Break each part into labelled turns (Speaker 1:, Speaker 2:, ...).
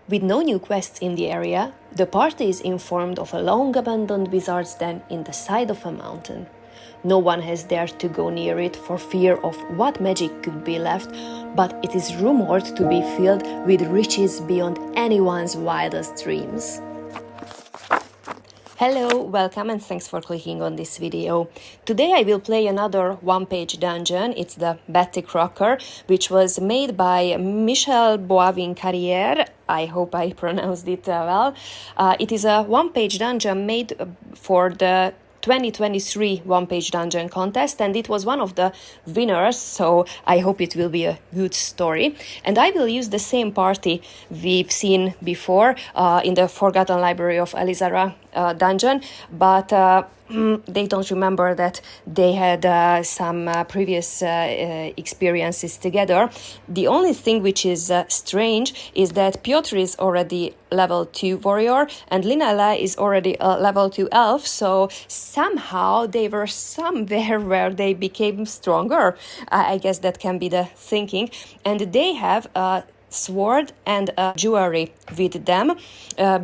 Speaker 1: With no new quests in the area, the party is informed of a long-abandoned wizard's den in the side of a mountain. No one has dared to go near it for fear of what magic could be left, but it is rumored to be filled with riches beyond anyone's wildest dreams. Hello, welcome and thanks for clicking on this video. Today I will play another one-page dungeon. It's the Bettie Krocker, which was made by Michel Boivin-Carrière. I hope I pronounced it well. It is a one-page dungeon made for the 2023 one-page dungeon contest, and it was one of the winners, so I hope it will be a good story. And I will use the same party we've seen before in the Forgotten Library of Elizara dungeon, but they don't remember that they had some previous experiences together. The only thing which is strange is that Piotr is already level 2 warrior and Linella is already a level 2 elf, so somehow they were somewhere where they became stronger. I guess that can be the thinking. And they have sword and jewelry with them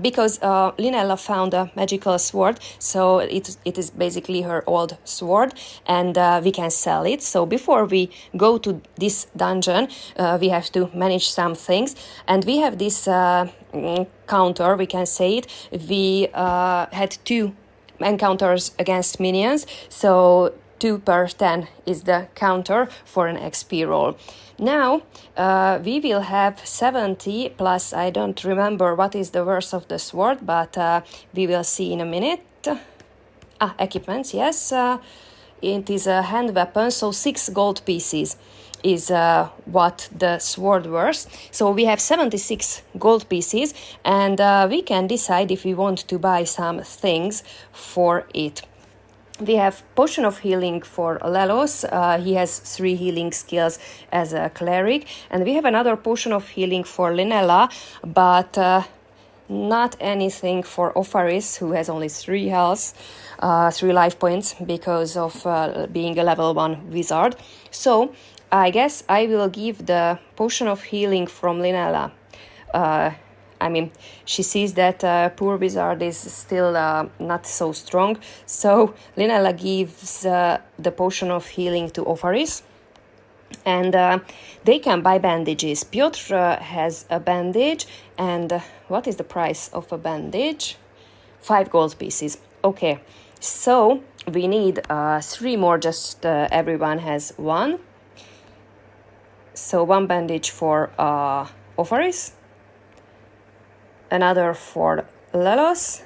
Speaker 1: because Linella found a magical sword, so it is basically her old sword, and we can sell it. So before we go to this dungeon, we have to manage some things, and we have this counter, we can say it. We had 2 encounters against minions, so 2 per 10 is the counter for an XP roll. Now we will have 70 plus, I don't remember what is the worth of the sword, but we will see in a minute. Equipments, yes. It is a hand weapon, so 6 gold pieces is what the sword worth. So we have 76 gold pieces, and we can decide if we want to buy some things for it. We have Potion of Healing for Lelos. He has 3 healing skills as a cleric. And we have another Potion of Healing for Linella, but not anything for Opharis, who has only 3 health, 3 life points because of being a level 1 wizard. So I guess I will give the Potion of Healing from Linella. She sees that poor wizard is still not so strong, so Linella gives the Potion of Healing to Opharis, and they can buy bandages. Piotr has a bandage, and what is the price of a bandage? 5 gold pieces. Okay, so we need 3 more, just everyone has 1. So 1 bandage for Opharis, another for Lelos,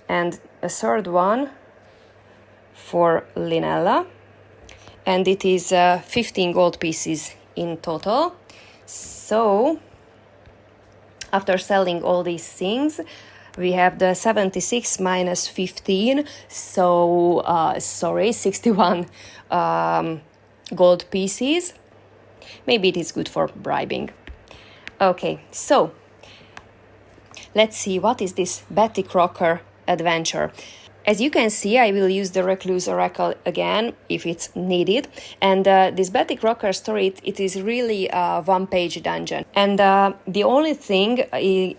Speaker 1: and a 3rd one for Linella, and it is 15 gold pieces in total. So after selling all these things, we have the 76 minus 15, so 61 gold pieces. Maybe it is good for bribing. Okay, so let's see what is this Bettie Krocker adventure. As you can see, I will use the Recluse Oracle again if it's needed. And this Bettie Krocker story, it is really a one-page dungeon. And the only thing,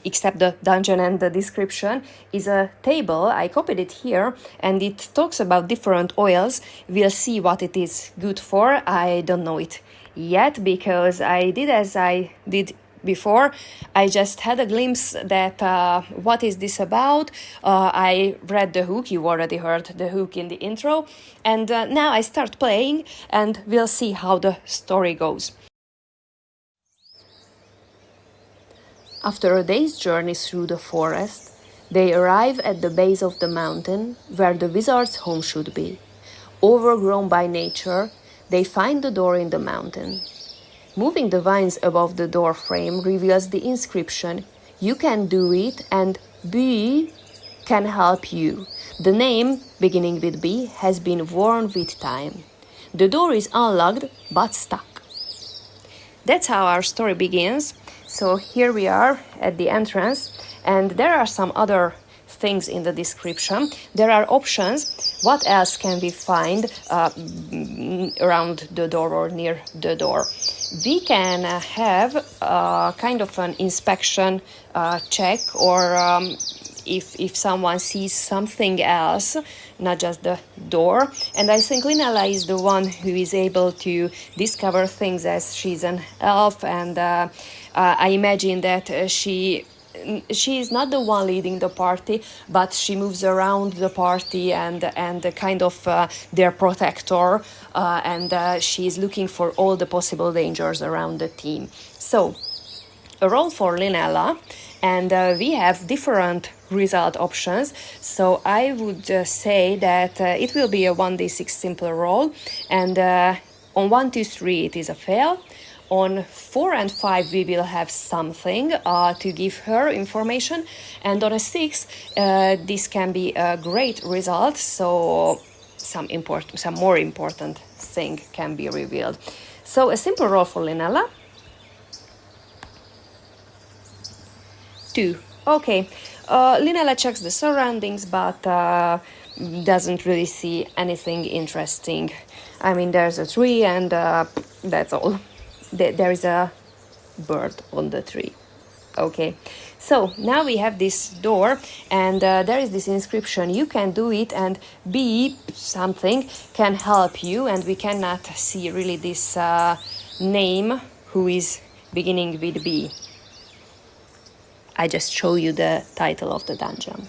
Speaker 1: except the dungeon and the description, is a table. I copied it here, and it talks about different oils. We'll see what it is good for. I don't know it yet, because I did as I did before. I just had a glimpse that what is this about. I read the hook, you already heard the hook in the intro, and now I start playing and we'll see how the story goes. After a day's journey through the forest, they arrive at the base of the mountain where the wizard's home should be. Overgrown by nature, they find the door in the mountain. Moving the vines above the door frame reveals the inscription, "You can do it and B can help you." The name, beginning with B, has been worn with time. The door is unlocked but stuck. That's how our story begins. So here we are at the entrance, and there are some other things in the description. There are options. What else can we find around the door or near the door? We can have kind of an inspection check, or if someone sees something else, not just the door. And I think Linella is the one who is able to discover things, as she's an elf, and I imagine that she is not the one leading the party, but she moves around the party and kind of their protector, and she is looking for all the possible dangers around the team. So a role for Linella, and we have different result options. So I would say that it will be a 1d6 simple roll, and on 1, 2, 3 it is a fail. On 4 and 5 we will have something to give her information, and on a 6 this can be a great result, so some more important thing can be revealed. So a simple roll for Linella. 2. Okay, Linella checks the surroundings, but doesn't really see anything interesting. I mean, there's a tree and that's all. There is a bird on the tree. Okay, so now we have this door, and there is this inscription: you can do it, and B something can help you, and we cannot see really this name who is beginning with B. I just show you the title of the dungeon.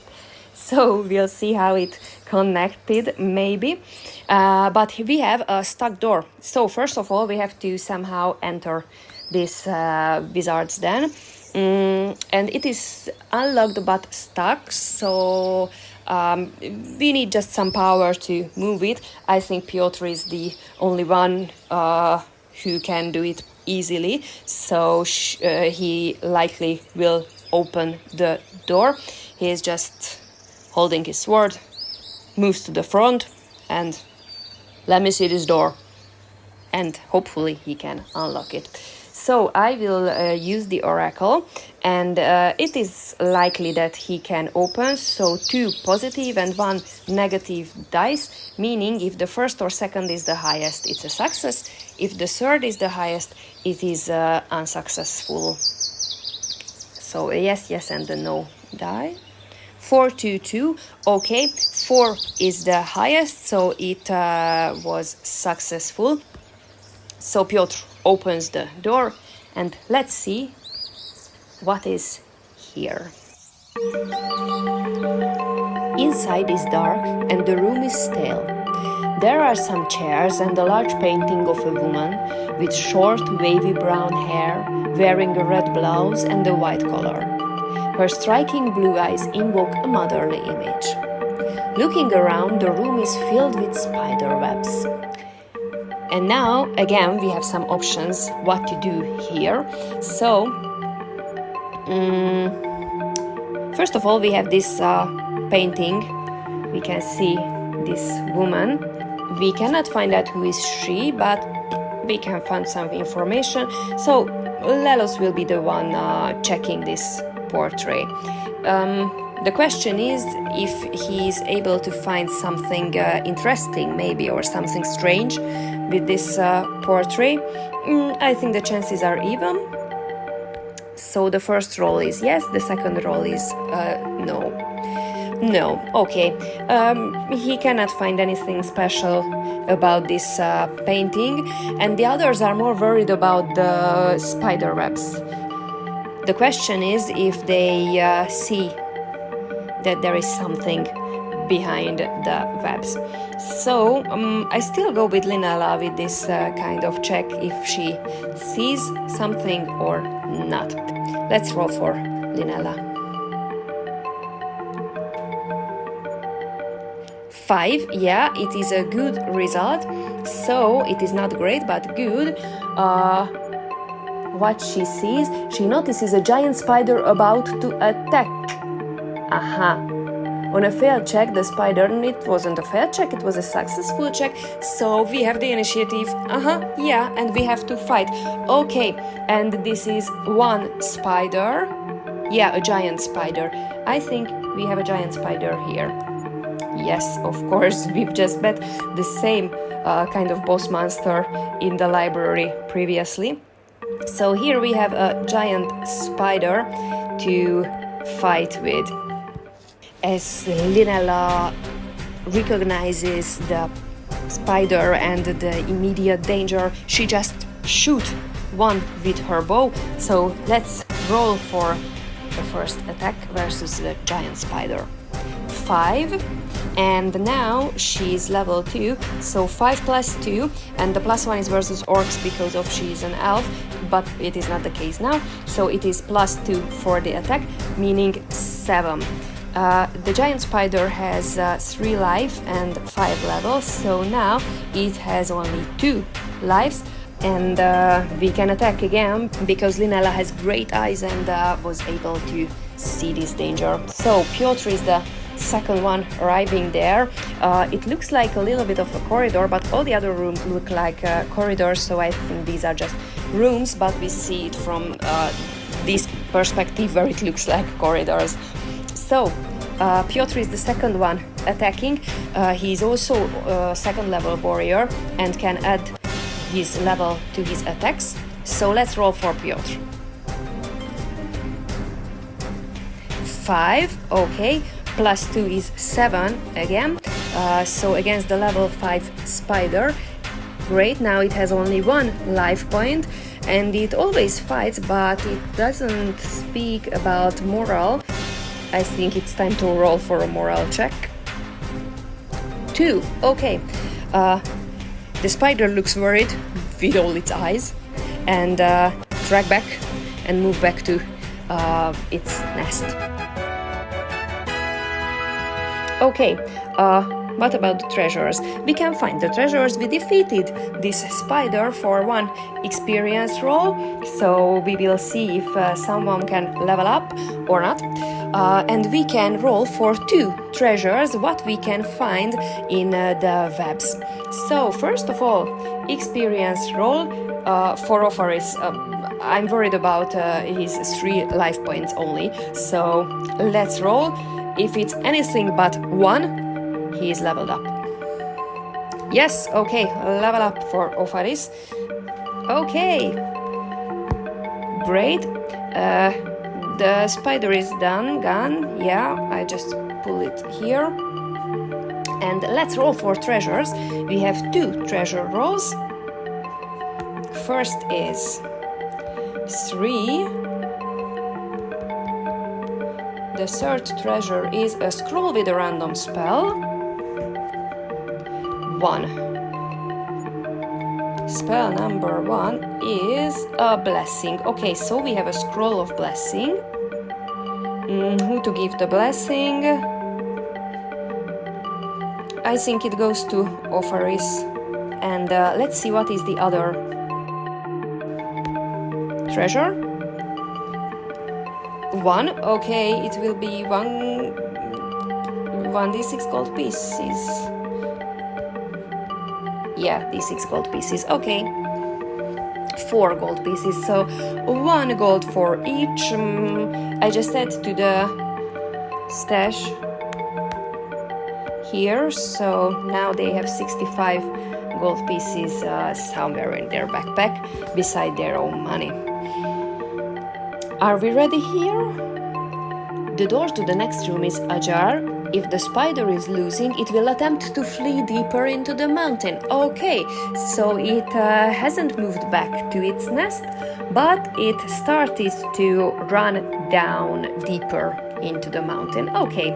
Speaker 1: So we'll see how it connected, maybe. But we have a stuck door. So first of all, we have to somehow enter this wizard's den. And it is unlocked but stuck, so we need just some power to move it. I think Piotr is the only one who can do it easily, so he likely will open the door. He is just holding his sword, moves to the front, and let me see this door, and hopefully he can unlock it. So I will use the oracle, and it is likely that he can open, so 2 positive and 1 negative dice, meaning if the first or second is the highest, it's a success. If the third is the highest, it is unsuccessful. So a yes, yes, and a no die. 4, 2, 2. Okay, 4 is the highest, so it was successful. So Piotr opens the door, and let's see what is here. Inside is dark and the room is stale. There are some chairs and a large painting of a woman with short, wavy brown hair, wearing a red blouse and a white collar. Her striking blue eyes invoke a motherly image. Looking around, the room is filled with spider webs. And now, again, we have some options what to do here. So, first of all, we have this painting. We can see this woman. We cannot find out who is she, but we can find some information. So, Lelos will be the one checking this portrait. The question is if he is able to find something interesting, maybe, or something strange with this portrait. I think the chances are even. So the first roll is yes, the second roll is no. No, okay. He cannot find anything special about this painting, and the others are more worried about the spider webs. The question is if they see that there is something behind the webs. So I still go with Linella with this kind of check if she sees something or not. Let's roll for Linella. 5, yeah, it is a good result. So it is not great, but good. What she sees, she notices a giant spider about to attack. Aha. On a failed check, the spider, it wasn't a failed check, it was a successful check. So we have the initiative. Yeah, and we have to fight. Okay, and this is 1 spider Yeah, a giant spider. I think we have a giant spider here. Yes, of course, we've just met the same kind of boss monster in the library previously. So here we have a giant spider to fight with. As Linella recognizes the spider and the immediate danger, she just shoots one with her bow. So let's roll for the first attack versus the giant spider. 5, and now she's level 2, so 5 plus 2, and the plus 1 is versus orcs because of she's an elf, but it is not the case now, so it is plus 2 for the attack, meaning 7. The giant spider has 3 life and 5 levels, so now it has only 2 lives, and we can attack again because Linella has great eyes and was able to see this danger. So Piotr is the second one arriving there. It looks like a little bit of a corridor, but all the other rooms look like corridors, so I think these are just rooms, but we see it from this perspective where it looks like corridors. So Piotr is the second one attacking. He's also a second level warrior and can add his level to his attacks. So let's roll for Piotr. 5, okay. Plus 2 is 7 again, so against the level 5 spider. Great, now it has only 1 life point, and it always fights, but it doesn't speak about moral. I think it's time to roll for a moral check. 2, okay. The spider looks worried with all its eyes, and drag back and move back to its nest. Okay, what about the treasures? We can find the treasures. We defeated this spider for 1 experience roll, so we will see if someone can level up or not. And we can roll for 2 treasures, what we can find in the webs. So first of all, experience roll for Opharis. I'm worried about his 3 life points only, so let's roll. If it's anything but 1, he is leveled up. Yes, okay, level up for Opharis. Okay, great. The spider is gone. Yeah, I just pull it here. And let's roll for treasures. We have 2 treasure rolls. First is 3. The third treasure is a scroll with a random spell. 1. Spell number 1 is a blessing. Okay, so we have a scroll of blessing. Who to give the blessing? I think it goes to Opharis. And let's see what is the other treasure. 1, okay, it will be 1d6 gold pieces. Yeah, d6 gold pieces, okay. 4 gold pieces, so 1 gold for each. I just add to the stash here, so now they have 65 gold pieces somewhere in their backpack beside their own money. Are we ready here? The door to the next room is ajar. If the spider is losing, it will attempt to flee deeper into the mountain. Okay, so it hasn't moved back to its nest, but it started to run down deeper into the mountain. Okay,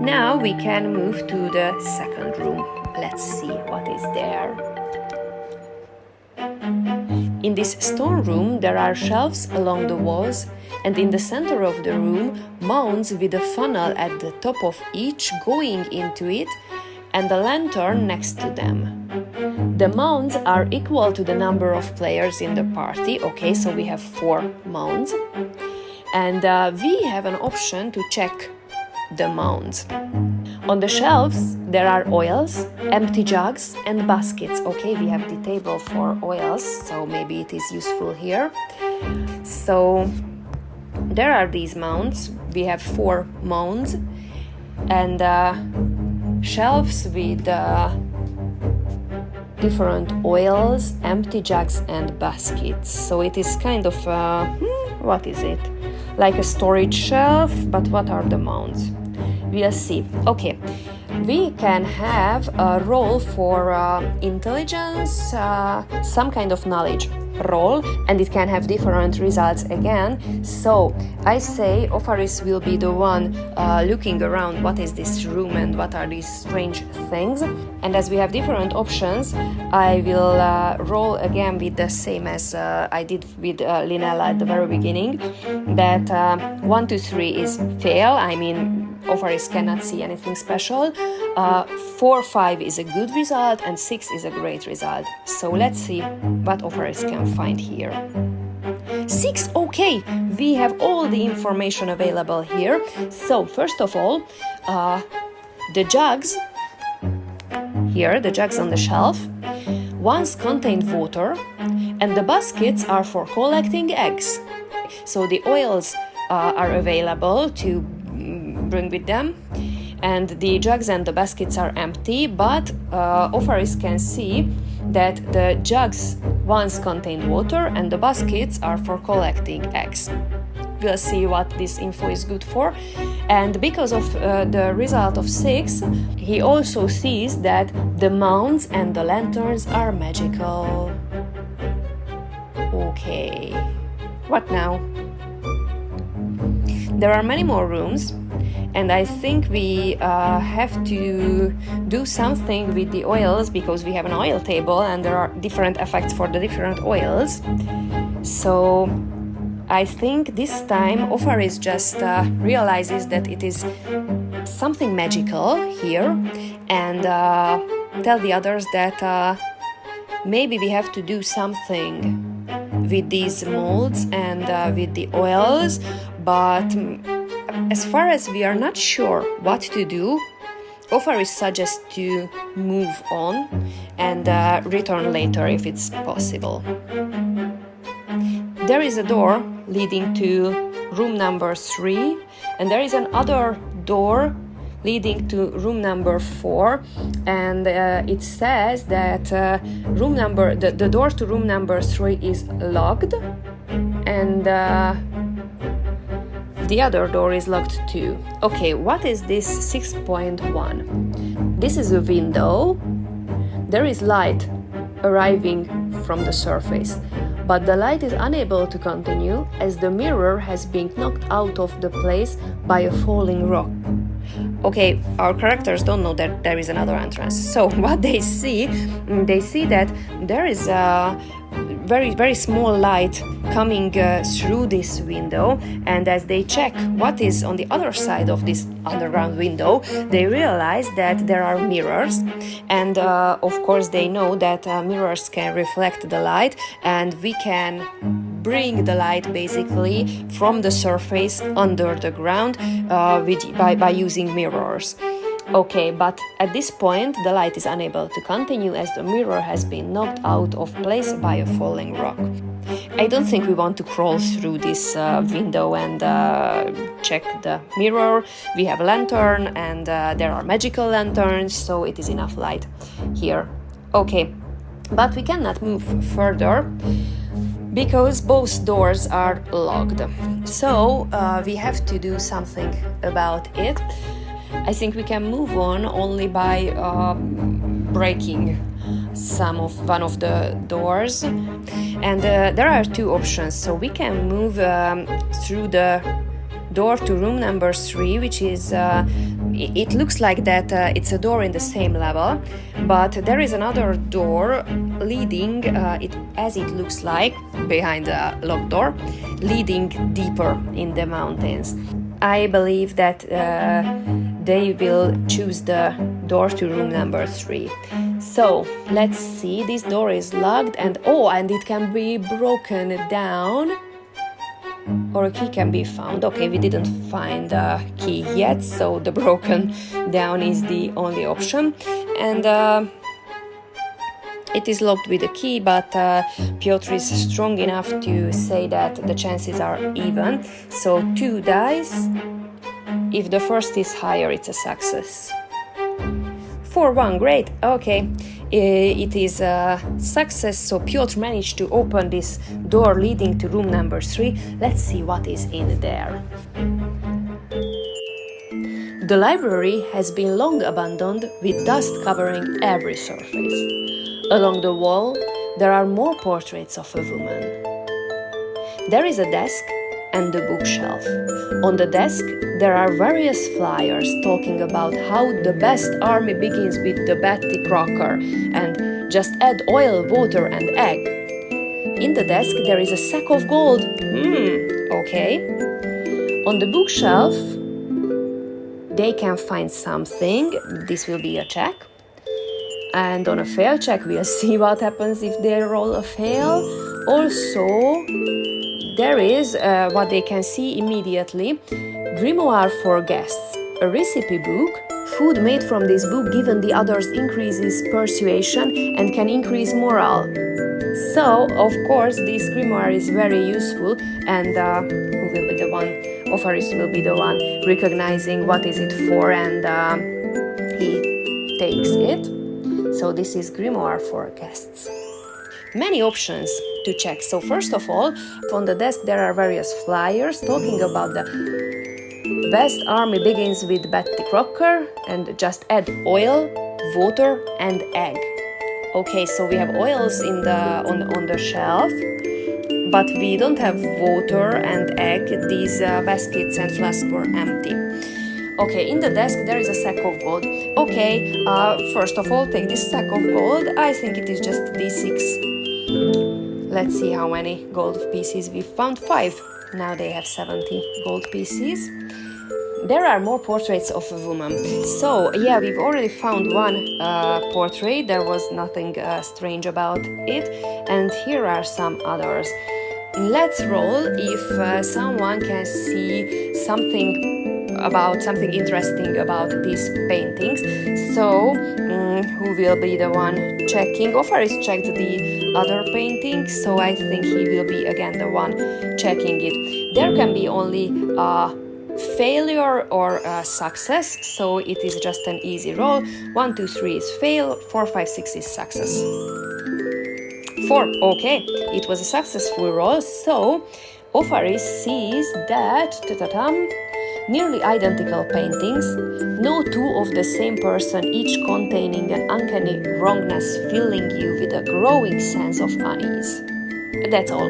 Speaker 1: now we can move to the second room. Let's see what is there. In this stone room, there are shelves along the walls, and in the center of the room, mounds with a funnel at the top of each going into it, and a lantern next to them. The mounds are equal to the number of players in the party. Okay, so we have 4 mounds, and we have an option to check the mounds. On the shelves, there are oils, empty jugs, and baskets. Okay, we have the table for oils, so maybe it is useful here. So there are these mounds. We have 4 mounds and shelves with different oils, empty jugs and baskets. So it is kind of what is it? Like a storage shelf, but what are the mounds? We'll see. Okay, we can have a roll for intelligence, some kind of knowledge roll, and it can have different results again. So I say Opharis will be the one looking around what is this room and what are these strange things. And as we have different options, I will roll again with the same as I did with Linella at the very beginning, that 1, 2, 3 is fail, I mean Opharis cannot see anything special, 4, 5 is a good result, and 6 is a great result. So let's see what Opharis can find here. 6, okay, we have all the information available here. So first of all, the jugs, here, the jugs on the shelf, once contained water, and the baskets are for collecting eggs. So the oils are available to bring with them, and the jugs and the baskets are empty, but Opharis can see that the jugs once contained water and the baskets are for collecting eggs. We'll see what this info is good for. And because of the result of 6, he also sees that the mounds and the lanterns are magical. Okay, what now? There are many more rooms, and I think we have to do something with the oils, because we have an oil table and there are different effects for the different oils. So I think this time Opharis just realizes that it is something magical here, and tell the others that maybe we have to do something with these molds and with the oils, but as far as we are not sure what to do, Opharis suggests to move on and return later if it's possible. There is a door leading to room number 3, and there is another door leading to room number 4, and it says that the door to room number 3 is locked, and the other door is locked too. Okay, what is this 6.1? This is a window. There is light arriving from the surface, but the light is unable to continue as the mirror has been knocked out of the place by a falling rock. Okay, our characters don't know that there is another entrance. So what they see that there is a very, very small light coming through this window, and as they check what is on the other side of this underground window, they realize that there are mirrors, and of course they know that mirrors can reflect the light, and we can bring the light basically from the surface under the ground by using mirrors. Okay, but at this point the light is unable to continue as the mirror has been knocked out of place by a falling rock. I don't think we want to crawl through this window and check the mirror. We have a lantern, and there are magical lanterns, so it is enough light here. Okay, but we cannot move further because both doors are locked. So we have to do something about it. I think we can move on only by breaking one of the doors, and there are 2 options. So we can move through the door to room number 3, which is it looks like that it's a door in the same level, but there is another door leading as it looks like behind the locked door, leading deeper in the mountains. I believe that they will choose the door to room number 3. So let's see, this door is locked, and it can be broken down, or a key can be found. Okay, we didn't find a key yet, so the broken down is the only option, and It is locked with a key, but Piotr is strong enough to say that the chances are even. So 2 dice. If the first is higher, it's a success. 4-1, great. Okay, it is a success. So Piotr managed to open this door leading to room number 3. Let's see what is in there. The library has been long abandoned, with dust covering every surface. Along the wall, there are more portraits of a woman. There is a desk and a bookshelf. On the desk, there are various flyers talking about how the best army begins with the Bettie Krocker and just add oil, water and egg. In the desk, there is a sack of gold. Okay. On the bookshelf, they can find something. This will be a check. And on a fail check, we'll see what happens if they roll a fail. Also, there is what they can see immediately. Grimoire for guests, a recipe book. Food made from this book given the others increases persuasion and can increase morale. So, of course, this grimoire is very useful, and who will be the one? Ofaris will be the one recognizing what is it for, and he takes it. So this is grimoire for guests. Many options to check. So first of all, on the desk there are various flyers talking about the best army begins with Bettie Krocker and just add oil, water and egg. Okay, so we have oils in on the shelf, but we don't have water and egg. These baskets and flasks were empty. Okay, in the desk there is a sack of gold. Okay, first of all, take this sack of gold. I think it is just D6. Let's see how many gold pieces we found. 5. Now they have 70 gold pieces. There are more portraits of a woman. So, yeah, we've already found one portrait. There was nothing strange about it. And here are some others. Let's roll if someone can see something interesting about these paintings. So, who will be the one checking? Ofaris checked the other painting, so I think he will be again the one checking it. There can be only failure or success, so it is just an easy roll. 1, 2, 3 is fail, 4, 5, 6 is success. 4, okay, it was a successful roll. So Ofaris sees that nearly identical paintings, no two of the same person, each containing an uncanny wrongness, filling you with a growing sense of unease. That's all.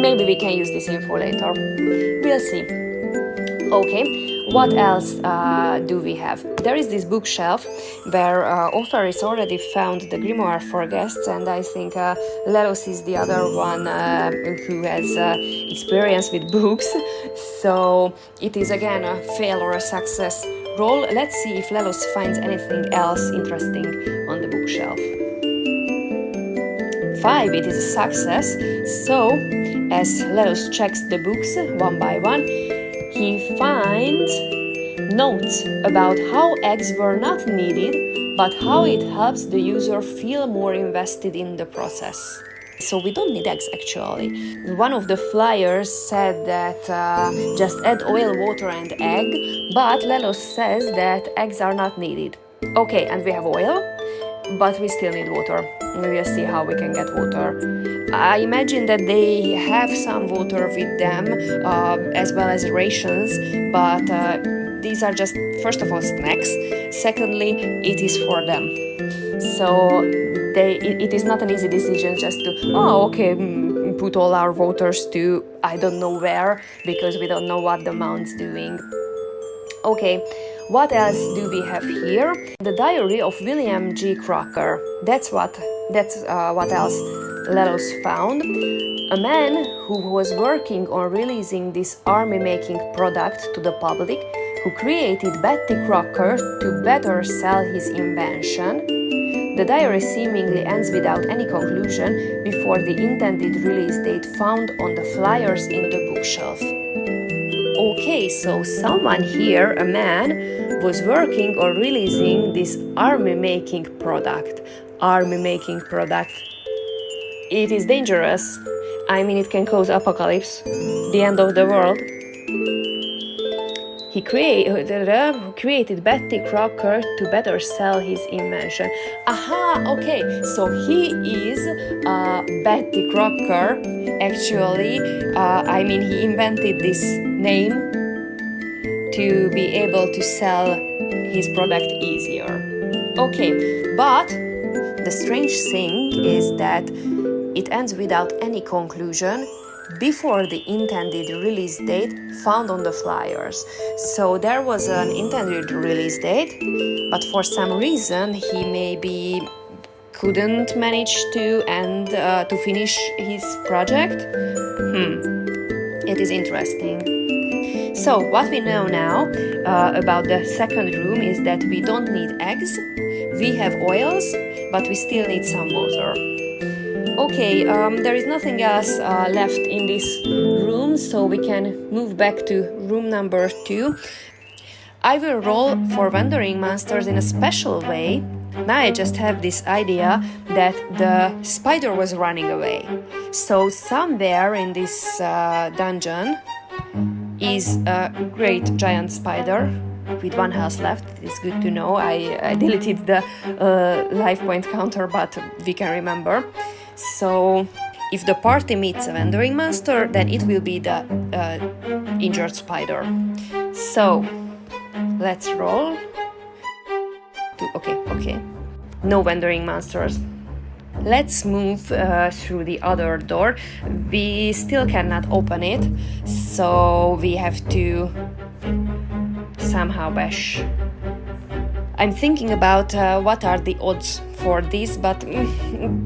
Speaker 1: Maybe we can use this info later. We'll see. Okay, what else do we have? There is this bookshelf where Ofaris already found the grimoire for guests, and I think Lelos is the other one who has experience with books. So it is again a fail or a success roll. Let's see if Lelos finds anything else interesting on the bookshelf. 5, it is a success. So as Lelos checks the books one by one, he finds notes about how eggs were not needed, but how it helps the user feel more invested in the process. So we don't need eggs actually. One of the flyers said that just add oil, water and egg, but Lelos says that eggs are not needed. Okay, and we have oil, but we still need water. We'll see how we can get water. I imagine that they have some water with them, as well as rations, but these are just, first of all, snacks. Secondly, it is for them. So it is not an easy decision just to, put all our voters to I don't know where, because we don't know what the mound's doing. Okay, what else do we have here? The diary of William G. Krocker. That's what else Lelos found. A man who was working on releasing this army-making product to the public, who created Bettie Krocker to better sell his invention. The diary seemingly ends without any conclusion before the intended release date found on the flyers in the bookshelf. Okay, so someone here, a man, was working or releasing this army-making product. Army-making product. It is dangerous. I mean, it can cause apocalypse, the end of the world. He created Bettie Krocker to better sell his invention. Aha, okay, so he is Bettie Krocker. Actually, he invented this name to be able to sell his product easier. Okay, but the strange thing is that it ends without any conclusion before the intended release date found on the flyers. So there was an intended release date, but for some reason he maybe couldn't manage to finish his project. It is interesting. So what we know now about the second room is that we don't need eggs, we have oils, but we still need some water. Okay, there is nothing else left in this room, so we can move back to room number 2. I will roll for wandering monsters in a special way. Now I just have this idea that the spider was running away. So somewhere in this dungeon is a great giant spider with 1 health left. It's good to know. I deleted the life point counter, but we can remember. So if the party meets a wandering monster, then it will be the injured spider. So let's roll. Okay. No wandering monsters. Let's move through the other door. We still cannot open it, so we have to somehow bash. I'm thinking about what are the odds for this, but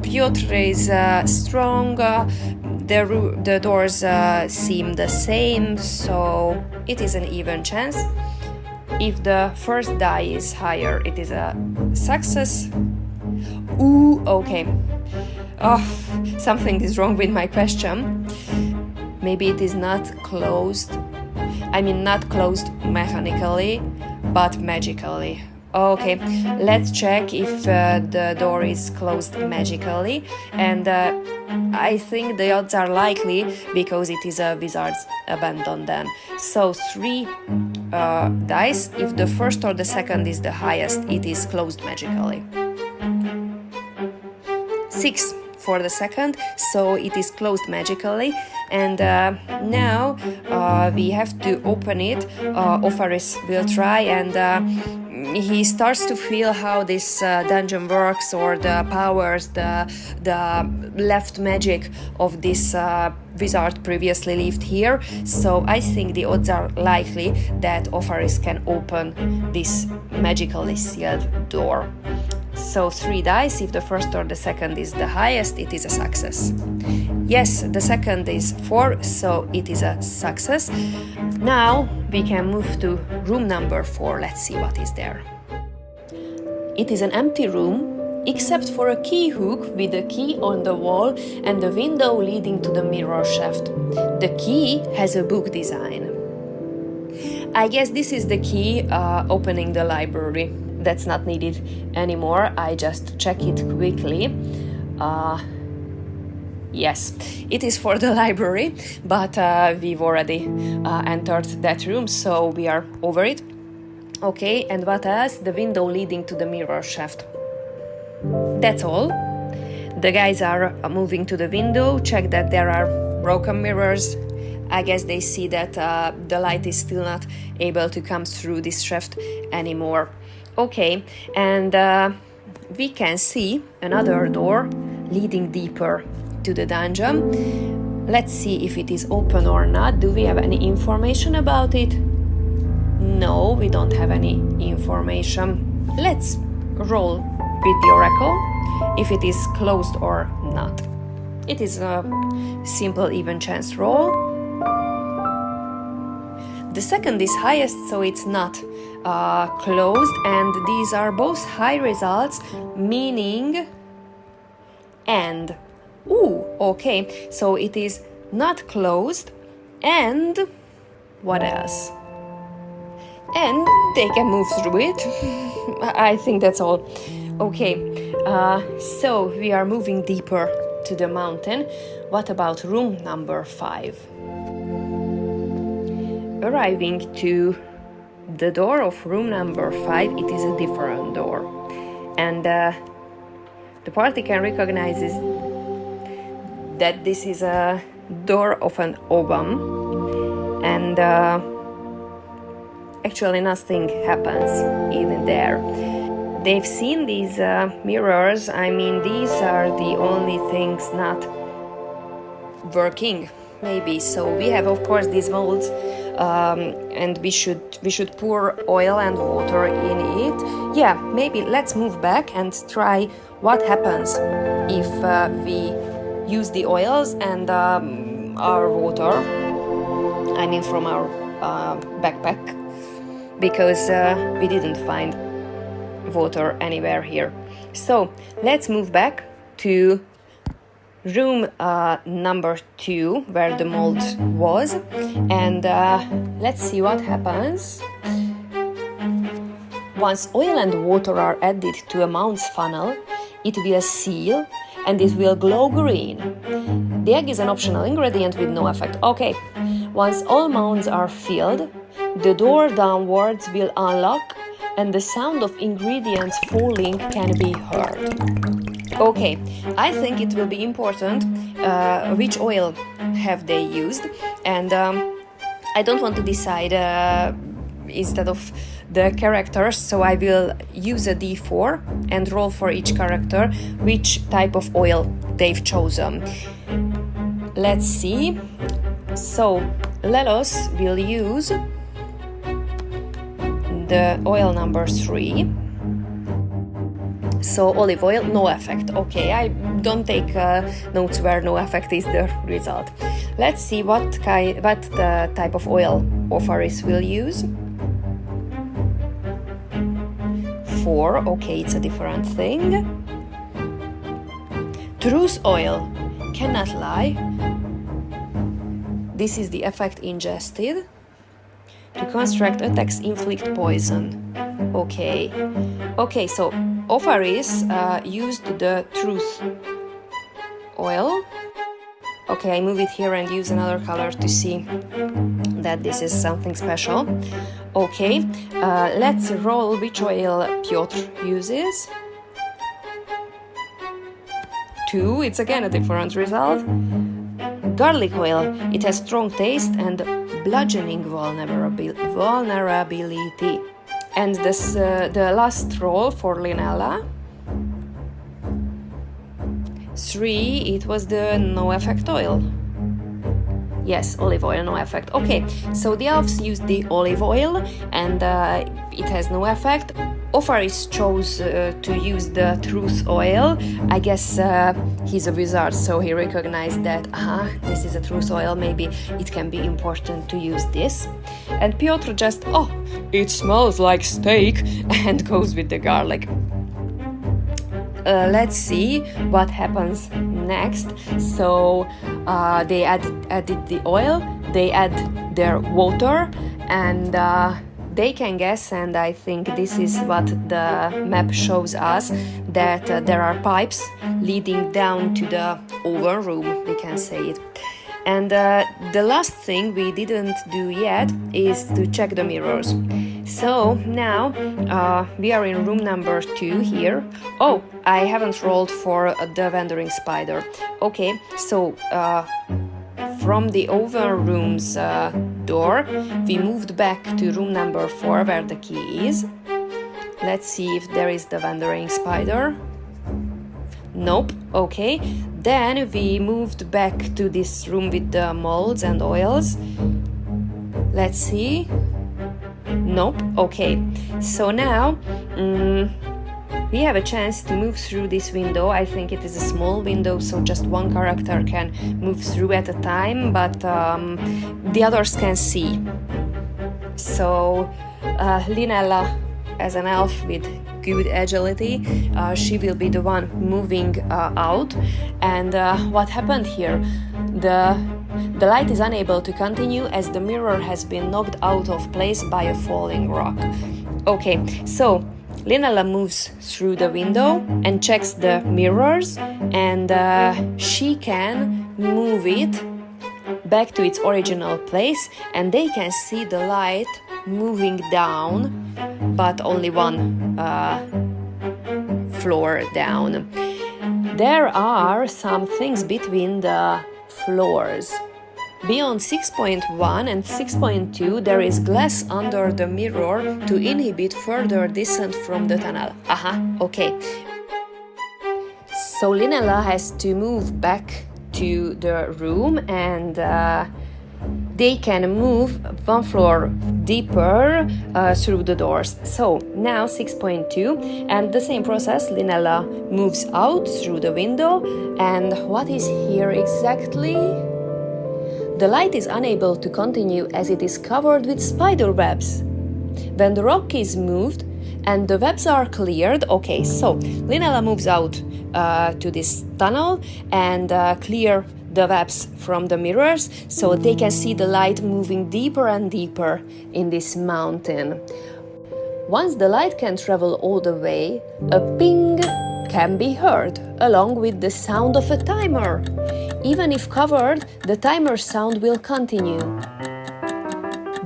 Speaker 1: Piotr is strong, the doors seem the same, so it is an even chance. If the first die is higher, it is a success. Ooh, okay. Oh, something is wrong with my question. Maybe it is not closed. I mean, not closed mechanically, but magically. Okay, let's check if the door is closed magically, and I think the odds are likely because it is a wizard's abandon then. So 3 dice. If the first or the second is the highest, it is closed magically. 6 for the second, so it is closed magically. And now we have to open it. Opharis will try, and he starts to feel how this dungeon works, or the powers, the left magic of this wizard previously lived here. So I think the odds are likely that Opharis can open this magically sealed door. So 3 dice. If the first or the second is the highest, it is a success. Yes, the second is 4, so it is a success. Now we can move to room number 4. Let's see what is there. It is an empty room, except for a key hook with a key on the wall and a window leading to the mirror shaft. The key has a book design. I guess this is the key opening the library. That's not needed anymore. I just check it quickly. Yes, it is for the library, but we've already entered that room, so we are over it. Okay, and what else? The window leading to the mirror shaft. That's all. The guys are moving to the window, check that there are broken mirrors. I guess they see that the light is still not able to come through this shaft anymore. Okay, and we can see another door leading deeper to the dungeon. Let's see if it is open or not. Do we have any information about it? No, we don't have any information. Let's roll with the oracle if it is closed or not. It is a simple even chance roll. The second is highest, so it's not closed, and these are both high results, meaning and. Ooh, okay, so it is not closed, and What else? And they can move through it. I think that's all. Okay, so we are moving deeper to the mountain. What about room number 5? Arriving to the door of room number 5, it is a different door. And the party can recognize that this is a door of an oven. And actually nothing happens in there. They've seen these mirrors. I mean, these are the only things not working, maybe. So we have, of course, these molds, and we should pour oil and water in it. Yeah, maybe let's move back and try what happens if we use the oils and our water. I mean, from our backpack, because we didn't find water anywhere here. So let's move back to room number 2, where the mold was, and let's see what happens. Once oil and water are added to a mounds funnel, it will seal and it will glow green. The egg is an optional ingredient with no effect. Okay, once all mounds are filled, the door downwards will unlock and the sound of ingredients falling can be heard. Okay, I think it will be important which oil have they used, and I don't want to decide instead of the characters, so I will use a D4 and roll for each character which type of oil they've chosen. Let's see. So Lelos will use the oil number 3. So olive oil, no effect. Okay, I don't take notes where no effect is the result. Let's see what the type of oil Opharis will use. 4. Okay, it's a different thing. Truth oil, cannot lie. This is the effect ingested. To construct attacks, inflict poison. Okay. Okay, so Opharis used the truth oil. Okay, I move it here and use another color to see that this is something special. Okay, let's roll which oil Piotr uses. 2, it's again a different result. Garlic oil, it has strong taste and bludgeoning vulnerability. And this, the last roll for Linella. 3, it was the no effect oil. Yes, olive oil, no effect. Okay, so the elves used the olive oil and it has no effect. Opharis chose to use the truth oil. I guess he's a wizard, so he recognized that, this is a truth oil, maybe it can be important to use this. And Piotr just, it smells like steak, and goes with the garlic. Let's see what happens next. So they added the oil, they add their water, and they can guess, and I think this is what the map shows us, that there are pipes leading down to the oven room, we can say it. And the last thing we didn't do yet is to check the mirrors. So now we are in room number 2 here. Oh, I haven't rolled for the wandering spider. Okay, so from the oven room's door, we moved back to room number 4 where the key is. Let's see if there is the wandering spider. Nope. Okay, then we moved back to this room with the molds and oils. Let's see. Nope. Okay, so now we have a chance to move through this window. I think it is a small window, so just one character can move through at a time, but the others can see. So Linella, as an elf with good agility, she will be the one moving out. And what happened here? The The light is unable to continue as the mirror has been knocked out of place by a falling rock. Okay, so Linella moves through the window and checks the mirrors, and she can move it back to its original place, and they can see the light moving down, but only one floor down. There are some things between the floors. Beyond 6.1 and 6.2, there is glass under the mirror to inhibit further descent from the tunnel. Okay. So Linella has to move back to the room, and they can move one floor deeper through the doors. So now 6.2, and the same process, Linella moves out through the window, and what is here exactly? The light is unable to continue as it is covered with spider webs. When the rock is moved and the webs are cleared, okay, so Linella moves out to this tunnel and clear the webs from the mirrors so they can see the light moving deeper and deeper in this mountain. Once the light can travel all the way, a ping can be heard along with the sound of a timer. Even if covered, the timer sound will continue.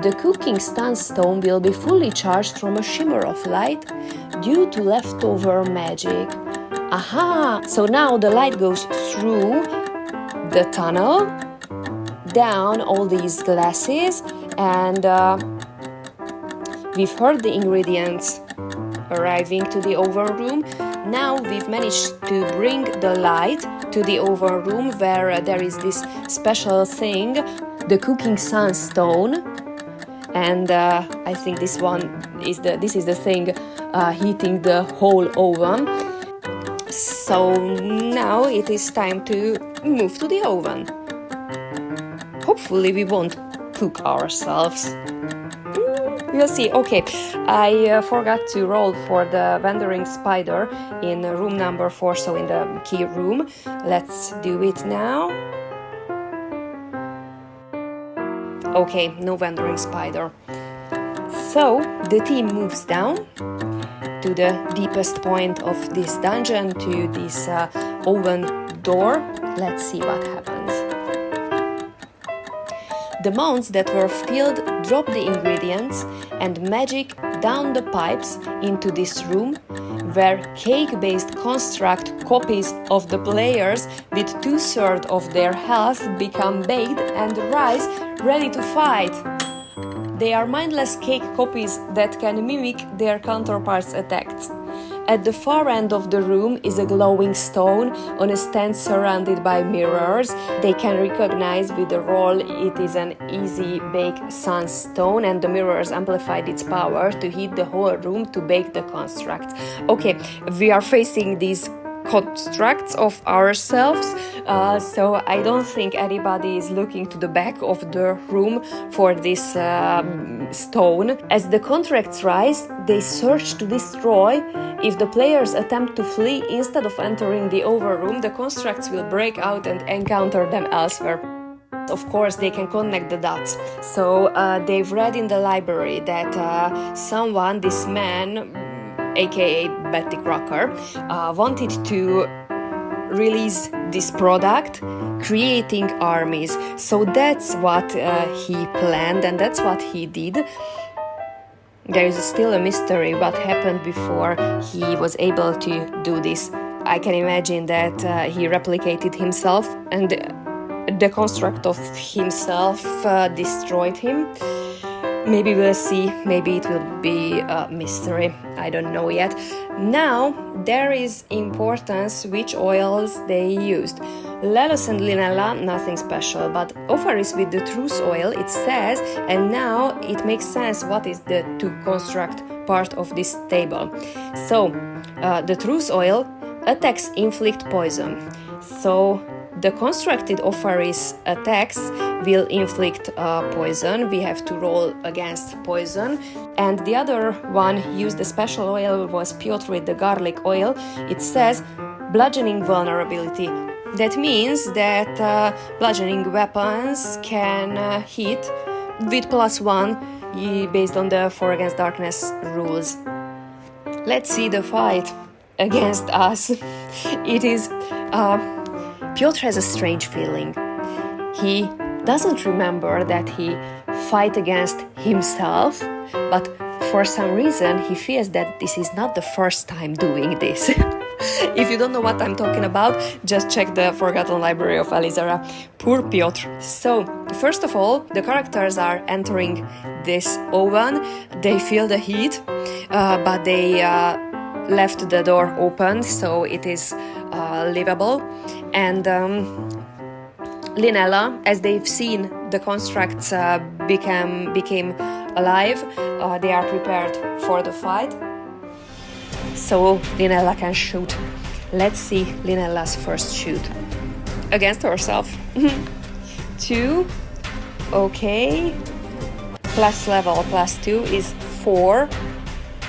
Speaker 1: The cooking sunstone will be fully charged from a shimmer of light due to leftover magic. So now the light goes through the tunnel, down all these glasses, and we've heard the ingredients arriving to the oven room. Now we've managed to bring the light to the oven room where there is this special thing, the cooking sunstone, and I think this is the thing heating the whole oven. So now it is time to move to the oven. Hopefully we won't cook ourselves. We'll see. Okay, I forgot to roll for the wandering spider in room number 4, so in the key room. Let's do it now. Okay, no wandering spider. So the team moves down to the deepest point of this dungeon, to this oven door. Let's see what happens. The mounds that were filled drop the ingredients and magic down the pipes into this room, where cake-based construct copies of the players with 2/3 of their health become baked and rise ready to fight. They are mindless cake copies that can mimic their counterparts' attacks. At the far end of the room is a glowing stone on a stand surrounded by mirrors. They can recognize with the roll it is an easy bake sunstone, and the mirrors amplified its power to heat the whole room to bake the constructs. Okay, we are facing these constructs of ourselves, so I don't think anybody is looking to the back of the room for this stone. As the contracts rise, they search to destroy. If the players attempt to flee instead of entering the overroom, the constructs will break out and encounter them elsewhere. Of course, they can connect the dots. So they've read in the library that someone, this man, aka Bettie Krocker, wanted to release this product, creating armies. So that's what he planned, and that's what he did. There is still a mystery what happened before he was able to do this. I can imagine that he replicated himself, and the construct of himself destroyed him. Maybe we'll see, maybe it will be a mystery, I don't know yet. Now, there is importance which oils they used. Lelos and Linella, nothing special, but Opharis with the truth oil, it says, and now it makes sense what is the to construct part of this table. So, the truth oil attacks inflict poison. So, the constructed Opharis attacks will inflict poison. We have to roll against poison. And the other one used the special oil was Piotr with the garlic oil. It says bludgeoning vulnerability. That means that bludgeoning weapons can hit with +1 based on the 4 Against Darkness rules. Let's see the fight against us. It is... Piotr has a strange feeling. He doesn't remember that he fight against himself, but for some reason he feels that this is not the first time doing this. If you don't know what I'm talking about, just check the Forgotten Library of Alizara. Poor Piotr. So, first of all, the characters are entering this oven. They feel the heat, but they left the door open, so it is livable. And Linella, as they've seen the constructs became alive, they are prepared for the fight. So Linella can shoot. Let's see Linella's first shoot. Against herself. 2. Okay. Plus level +2 is 4.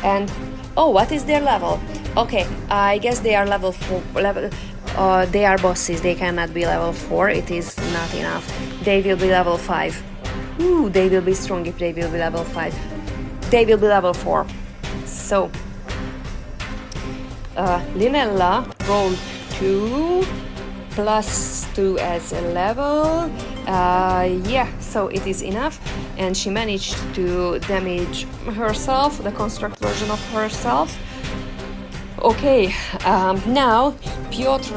Speaker 1: And oh, what is their level? Okay, I guess they are level 4. They are bosses. They cannot be level 4. It is not enough. They will be level 5. Ooh, they will be strong if they will be level 5. They will be level 4. So Linella rolled 2 +2 as a level. Yeah, so it is enough, and she managed to damage herself, the construct version of herself. Okay, now Piotr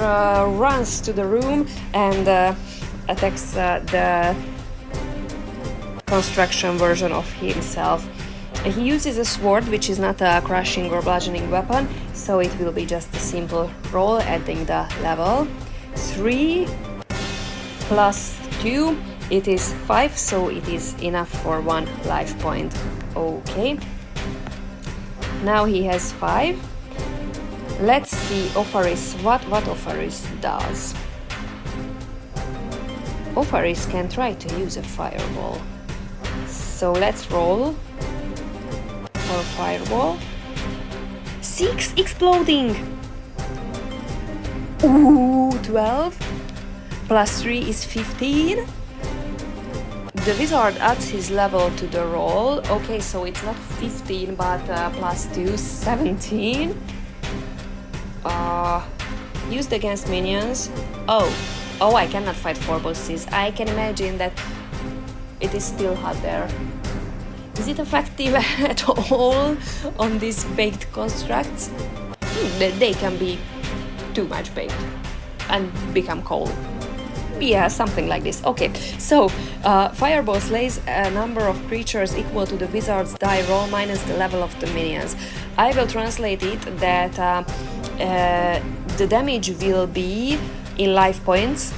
Speaker 1: runs to the room and attacks the construction version of himself. He uses a sword, which is not a crushing or bludgeoning weapon, so it will be just a simple roll, adding the level. 3 + 2, it is 5, so it is enough for 1 life point. Okay. Now he has 5. Let's see Opharis, what Opharis does. Opharis can try to use a fireball. So let's roll for fireball. 6 exploding! Ooh, 12 + 3 is 15. The wizard adds his level to the roll. Okay, so it's not 15 but +2, 17. Used against minions. Oh, I cannot fight 4 bosses. I can imagine that it is still hot there. Is it effective at all on these baked constructs? They can be too much baked and become cold. Yeah, something like this. Okay, so Fireball slays a number of creatures equal to the wizard's die roll minus the level of the minions. I will translate it that the damage will be in life points,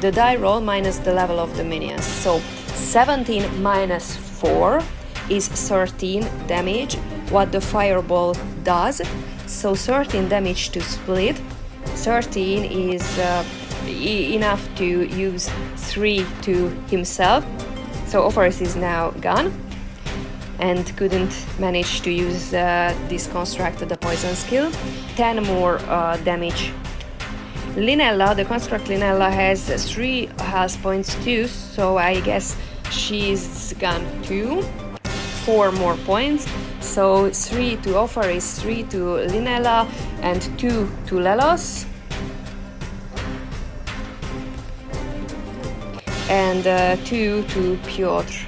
Speaker 1: the die roll minus the level of the minions. So 17 minus 4 is 13 damage, what the fireball does. So 13 damage to split. 13 is enough to use 3 to himself. So Opharis is now gone and couldn't manage to use this construct, the poison skill. 10 more damage. Linella, the construct Linella has 3 health points too, so I guess she's gone too. 4 more points, so 3 to Opharis, 3 to Linella, and 2 to Lelos. And 2 to Piotr.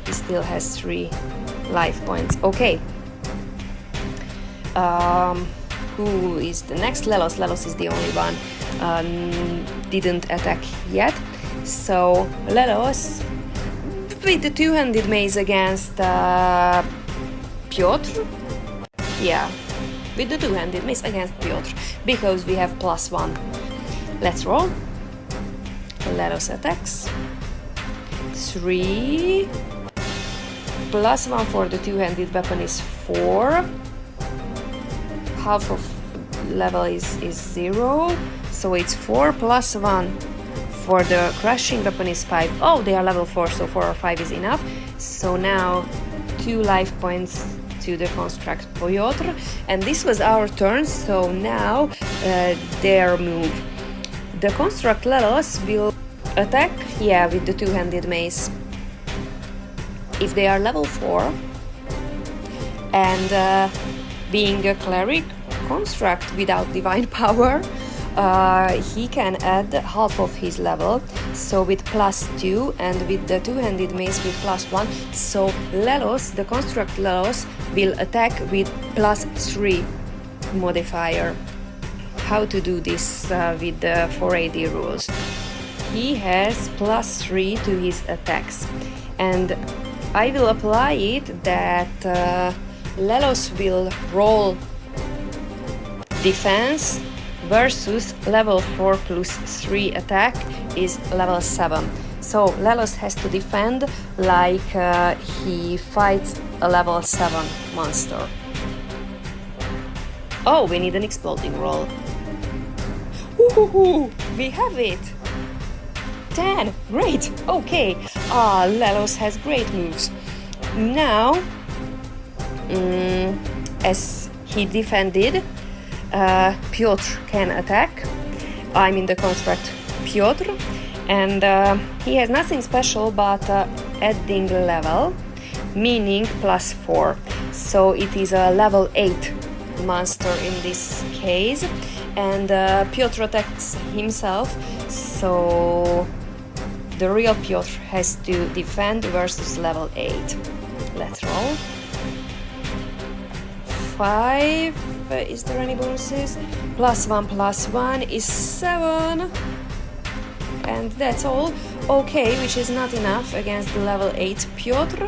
Speaker 1: He still has 3 life points. Okay. Who is the next? Lelos. Lelos is the only one didn't attack yet. So Lelos with the two-handed mace against Piotr. Yeah, with the two-handed mace against Piotr, because we have +1. Let's roll. Lelos attacks. 3 +1 for the two-handed weapon is 4. Half of level is 0, so it's 4 +1 for the crushing weapon is 5. Oh, they are level 4, so 4 or 5 is enough. So now 2 life points to the construct Piotr, and this was our turn. So now their move. the construct Lelos will attack, with the two-handed mace. If they are level 4, and being a cleric construct without divine power, he can add half of his level, so with +2, and with the two-handed mace with +1, so Lelos, the construct Lelos, will attack with +3 modifier. How to do this with the 4AD rules? He has +3 to his attacks, and I will apply it that Lelos will roll defense versus level 4 +3 attack is level 7. So Lelos has to defend like he fights a level 7 monster. Oh, we need an exploding roll. Ooh, we have it! 10! Great! Okay, Lelos has great moves. Now, as he defended, Piotr can attack. I'm in the construct Piotr, and he has nothing special but adding level, meaning +4. So it is a level 8 monster in this case, and Piotr attacks himself, so the real Piotr has to defend versus level 8. Let's roll. 5. Is there any bonuses? +1 is 7. And that's all. Okay, which is not enough against the level 8 Piotr.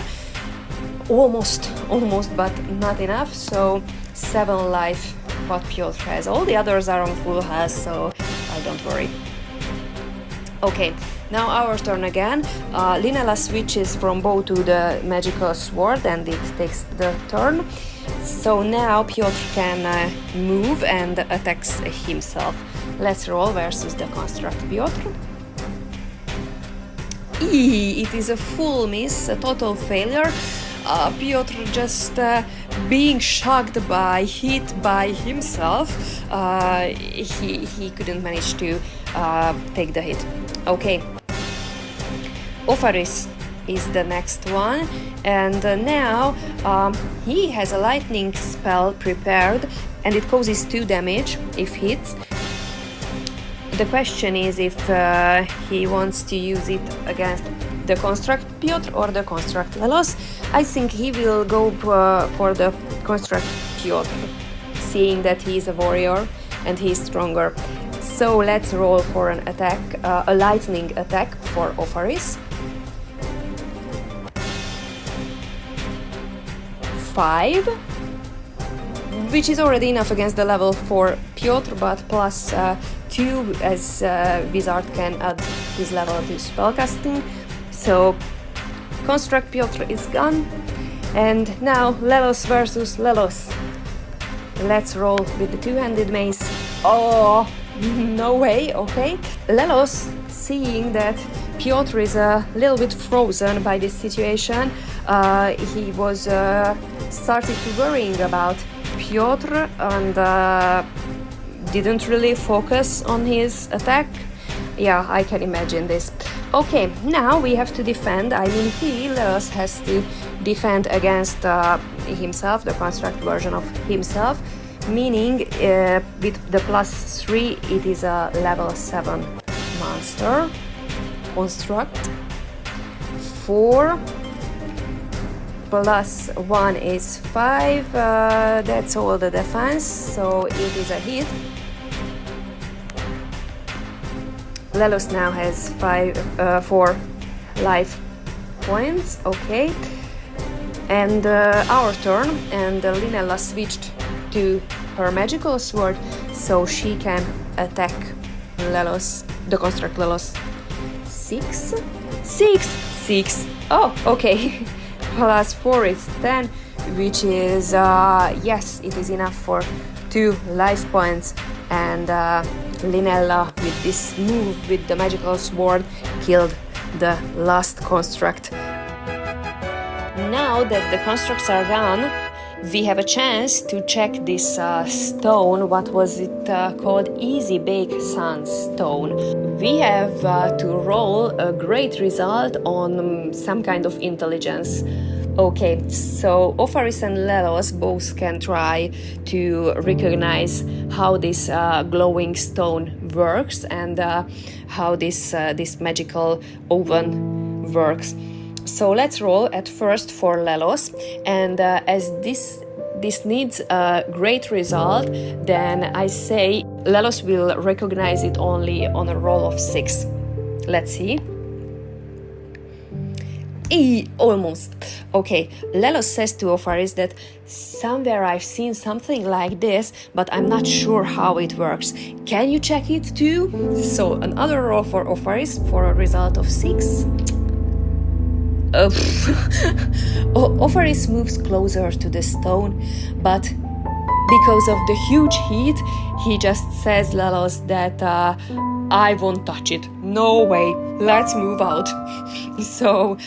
Speaker 1: Almost, but not enough. So 7 life what Piotr has. All the others are on full health, so don't worry. Okay, now our turn again. Linella switches from bow to the magical sword, and it takes the turn. So now Piotr can move and attacks himself. Let's roll versus the construct Piotr. It is a full miss, a total failure. Piotr just being shocked hit by himself. He couldn't manage to take the hit. Okay. Opharis is the next one, and now he has a lightning spell prepared, and it causes 2 damage if hits. The question is if he wants to use it against the construct Piotr or the construct Lelos. I think he will go for the construct Piotr, seeing that he is a warrior and he is stronger. So let's roll for an attack, a lightning attack for Opharis. 5, which is already enough against the level 4 Piotr, but +2 as wizard can add his level to spellcasting. So construct Piotr is gone, and now Lelos versus Lelos. Let's roll with the two-handed mace. Oh, no way. Okay, Lelos, seeing that Piotr is a little bit frozen by this situation, he was started to worrying about Piotr and didn't really focus on his attack. Yeah, I can imagine this. Okay, now we have to defend. I mean, Leos has to defend against himself, the construct version of himself, meaning with the +3 it is a level 7 monster. Construct 4 +1 is 5. That's all the defense, so it is a hit. Lelos now has 4 life points. Okay, and our turn, and Linella switched to her magical sword, so she can attack Lelos, the construct Lelos. 6. Oh, okay. +4 is 10, which is yes, it is enough for 2 life points, and Linella with this move with the magical sword killed the last construct. Now that the constructs are gone, we have a chance to check this stone. What was it called? Easy Bake Sandstone. We have to roll a great result on some kind of intelligence. Okay, so Opharis and Lelos both can try to recognize how this glowing stone works and how this magical oven works. So let's roll at first for Lelos, and as this needs a great result, then I say Lelos will recognize it only on a roll of 6. Let's see. Almost. Okay, Lelos says to Opharis that somewhere I've seen something like this, but I'm not sure how it works. Can you check it too? So another roll for Opharis for a result of 6. Opharis moves closer to the stone, but because of the huge heat, he just says Lelos that I won't touch it. No way. Let's move out. So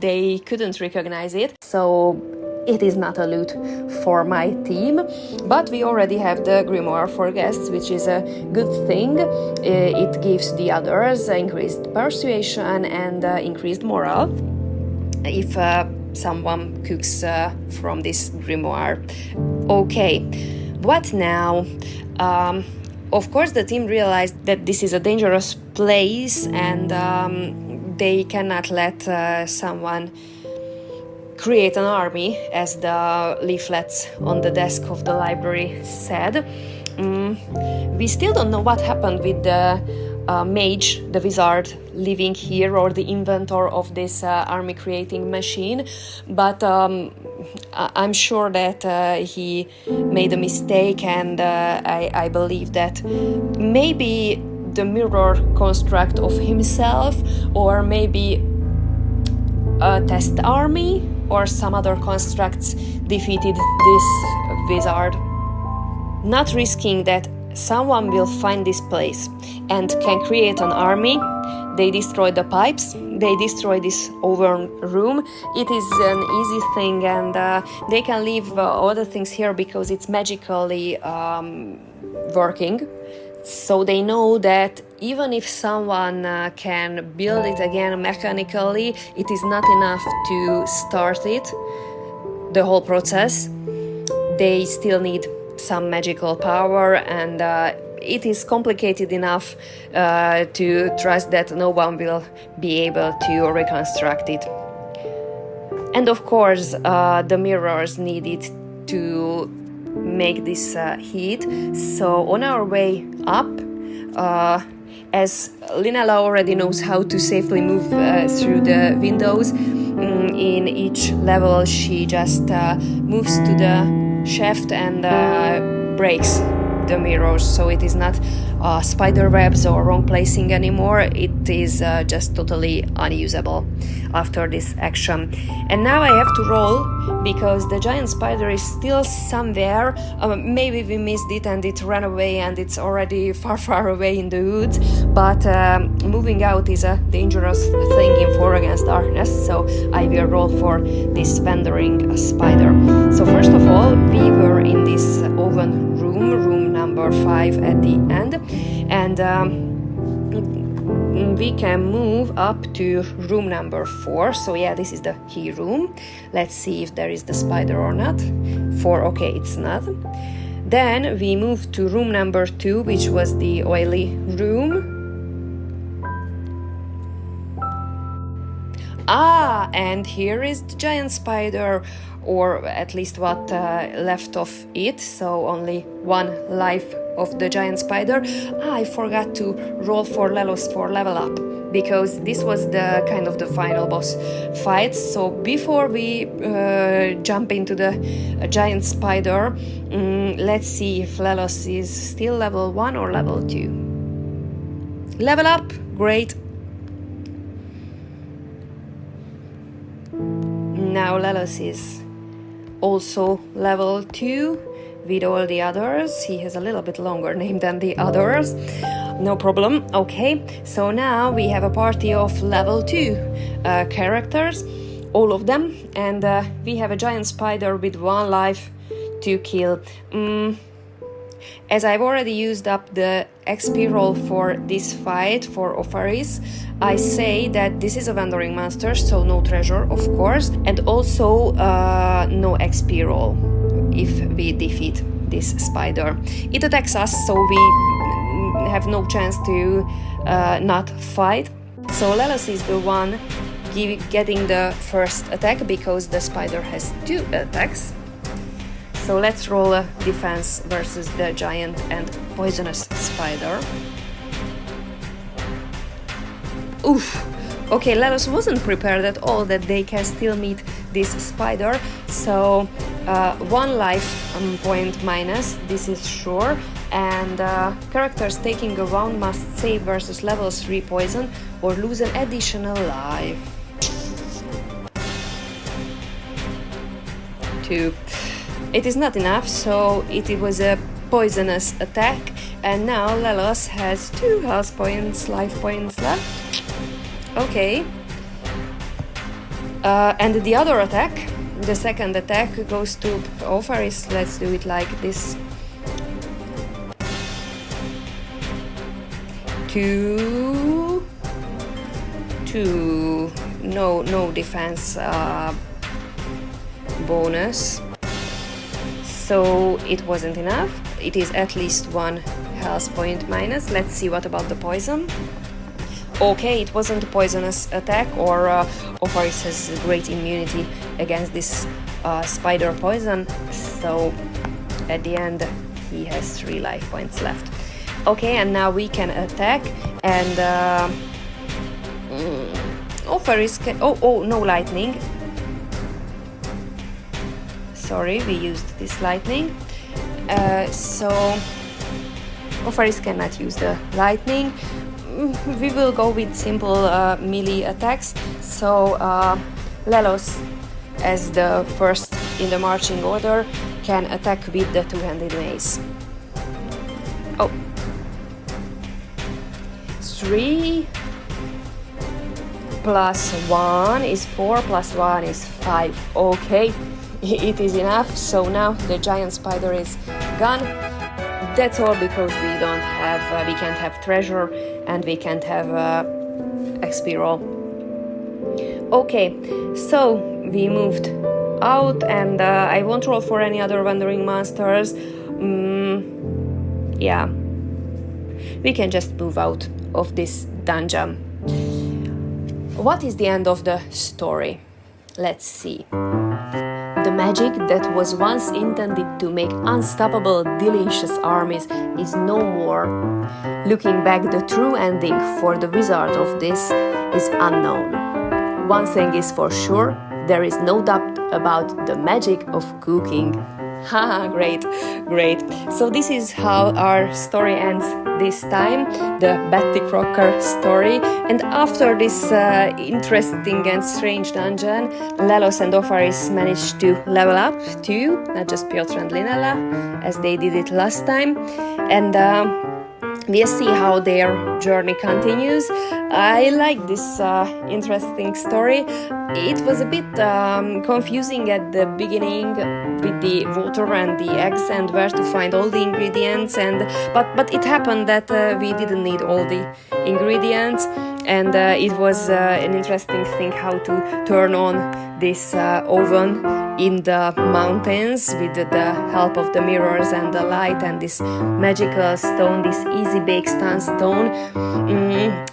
Speaker 1: they couldn't recognize it. So it is not a loot for my team. But we already have the grimoire for guests, which is a good thing. It gives the others increased persuasion and increased morale if someone cooks from this grimoire. Okay, what now? Of course, the team realized that this is a dangerous place and they cannot let someone create an army, as the leaflets on the desk of the library said. We still don't know what happened with the mage, the wizard living here, or the inventor of this army creating machine, but I'm sure that he made a mistake, and I believe that maybe the mirror construct of himself, or maybe a test army or some other constructs defeated this wizard. Not risking that someone will find this place and can create an army, they destroy the pipes, they destroy this oven room. It is an easy thing, and they can leave all the things here because it's magically working. So they know that even if someone can build it again mechanically, it is not enough to start it, the whole process. They still need some magical power, and it is complicated enough to trust that no one will be able to reconstruct it. And of course, the mirrors needed to make this heat. So on our way up, as Linella already knows how to safely move through the windows, in each level she just moves to the shaft and breaks the mirrors, so it is not spider webs or wrong placing anymore. It is just totally unusable after this action. And now I have to roll because the giant spider is still somewhere. Maybe we missed it and it ran away and it's already far away in the woods, but moving out is a dangerous thing in 4 Against Darkness, so I will roll for this wandering spider. So first of all, we were in this oven room number 5 at the end, and we can move up to room number 4. So yeah, this is the key room. Let's see if there is the spider or not. 4, okay, it's not. Then we move to room number 2, which was the oily room. And here is the giant spider, or at least what left of it, so only 1 life of the giant spider. I forgot to roll for Lelos for level up, because this was the kind of the final boss fight. So before we jump into the giant spider, let's see if Lelos is still level 1 or level 2. Level up, great. Now Lelos is also level 2 with all the others. He has a little bit longer name than the others. No problem. Okay, so now we have a party of level 2 characters. all of them, and we have a giant spider with 1 life to kill. As I've already used up the XP roll for this fight for Opharis, I say that this is a wandering monster, so no treasure, of course, and also no XP roll if we defeat this spider. It attacks us, so we have no chance to not fight. So Lelos is the one getting the first attack because the spider has 2 attacks. So let's roll a defense versus the giant and poisonous spider. Oof! Okay, Lelos wasn't prepared at all that they can still meet this spider, so 1 life point minus, this is sure, and characters taking a round must save versus level 3 poison or lose an additional life. 2. It is not enough, so it was a poisonous attack, and now Lelos has 2 health points, life points left. Okay. And the other attack, the second attack, goes to Opharis. Let's do it like this. 2. No defense bonus. So it wasn't enough. It is at least 1 health point minus. Let's see what about the poison. Okay, it wasn't a poisonous attack, or Opharis has great immunity against this spider poison, so at the end he has 3 life points left. Okay, and now we can attack, and Opharis can... Oh, no lightning. Sorry, we used this lightning. So Opharis cannot use the lightning. We will go with simple melee attacks. So Lelos, as the first in the marching order, can attack with the 2-handed mace. Oh. 3 plus 1 is 4, plus 1 is 5. Okay, it is enough. So now the giant spider is gone. That's all because we can't have treasure and we can't have XP roll. Okay, so we moved out, and I won't roll for any other wandering monsters. Yeah, we can just move out of this dungeon. What is the end of the story? Let's see. The magic that was once intended to make unstoppable, delicious armies is no more. Looking back, the true ending for the wizard of this is unknown. One thing is for sure, there is no doubt about the magic of cooking. Haha, great. So this is how our story ends this time, the Bettie Krocker story. And after this interesting and strange dungeon, Lelos and Opharis managed to level up too, not just Piotr and Linella, as they did it last time. And we'll see how their journey continues. I like this interesting story. It was a bit confusing at the beginning with the water and the eggs and where to find all the ingredients, but it happened that we didn't need all the ingredients, and it was an interesting thing how to turn on this oven in the mountains with the help of the mirrors and the light and this magical stone, this easy bake stone.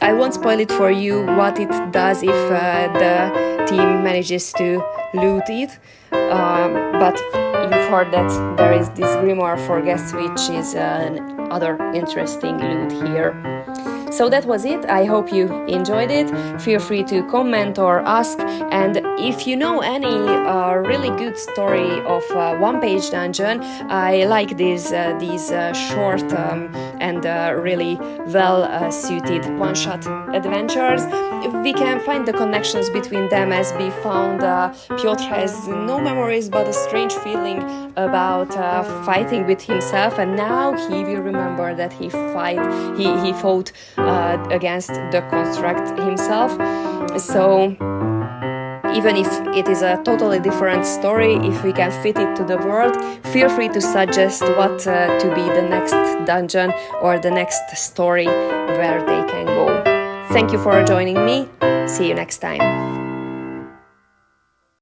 Speaker 1: I won't spoil it for you what it does if the team manages to loot it, but you've heard that there is this grimoire for guests, which is another interesting loot here. So that was it. I hope you enjoyed it. Feel free to comment or ask, and if you know any really good story of one-page dungeon, I like these short and really well-suited one-shot adventures. We can find the connections between them, as we found Piotr has no memories but a strange feeling about fighting with himself, and now he will remember that he fought against the construct himself. So Even if it is a totally different story, if we can fit it to the world, feel free to suggest what to be the next dungeon or the next story where they can go. Thank you for joining me. See you next time.